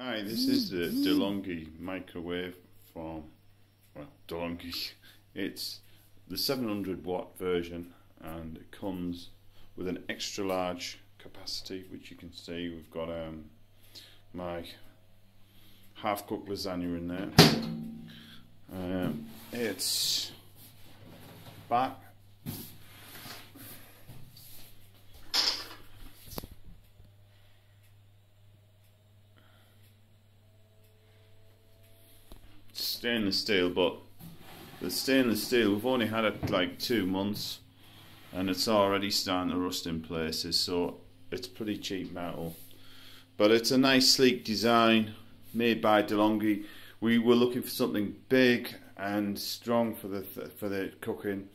Hi, this is the Delonghi microwave from, well, Delonghi. It's the 700 watt version and it comes with an extra large capacity, which you can see we've got my half cooked lasagna in there. It's back. Stainless steel, but the stainless steel, we've only had it like 2 months and it's already starting to rust in places, so it's pretty cheap metal, but it's a nice sleek design made by Delonghi. We were looking for something big and strong for the cooking.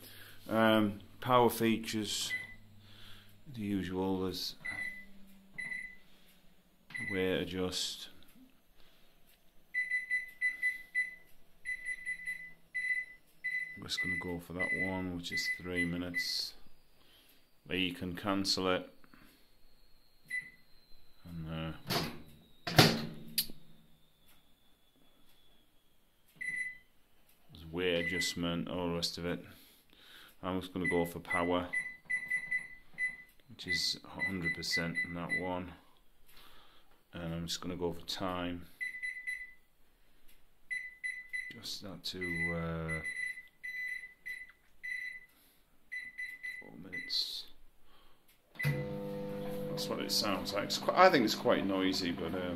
Power features, the usual, there's weight adjust. I'm just going to go for that one, which is 3 minutes. But you can cancel it. And there's weight adjustment, all the rest of it. I'm just going to go for power, which is 100% in that one. And I'm just going to go for time. Just that to 4 minutes. That's what it sounds like. I think it's quite noisy, but I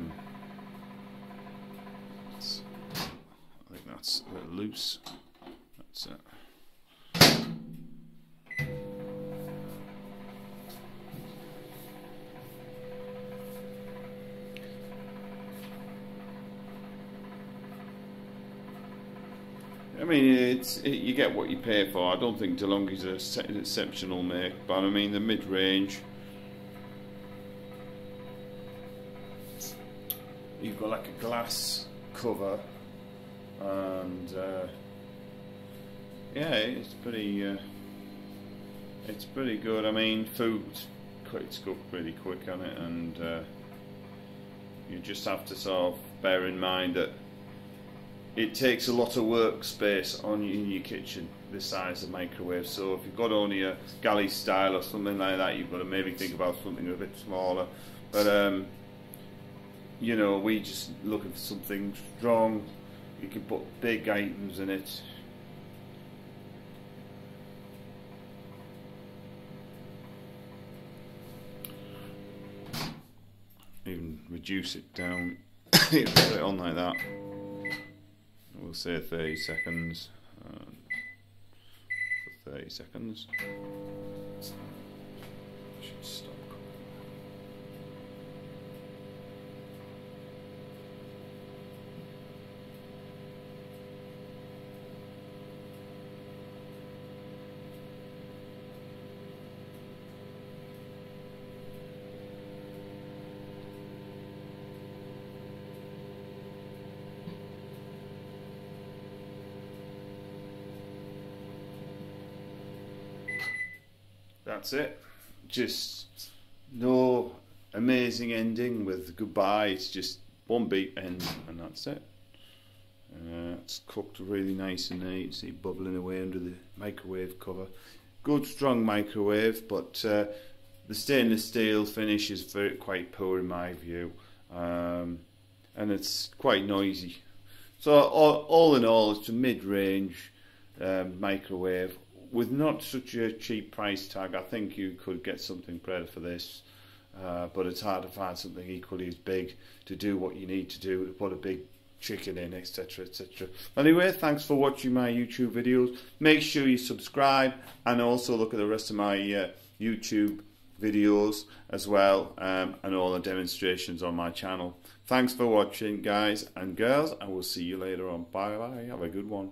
think that's a bit loose. That's it. I mean, you get what you pay for. I don't think Delonghi's an exceptional make, but I mean the mid-range. You've got like a glass cover, and yeah, it's pretty good. I mean, it's cooked really quick on it, and you just have to sort of bear in mind that it takes a lot of workspace in your kitchen, this size of microwave. So if you've got only a galley style or something like that, you've got to maybe think about something a bit smaller. But you know, we just looking for something strong. You can put big items in it. Even reduce it down. You put it on like that. We'll say 30 seconds. For 30 seconds. Should stop. That's it. Just no amazing ending with goodbye. It's just one beat end, and that's it. It's cooked really nice and neat. See it bubbling away under the microwave cover. Good strong microwave, but the stainless steel finish is quite poor in my view, and it's quite noisy. So all in all, it's a mid-range microwave. With not such a cheap price tag, I think you could get something better for this, but it's hard to find something equally as big to do what you need to do, to put a big chicken in, etc, etc. Anyway, thanks for watching my YouTube videos. Make sure you subscribe and also look at the rest of my YouTube videos as well, and all the demonstrations on my channel. Thanks for watching, guys and girls, and we'll see you later on. Bye bye, have a good one.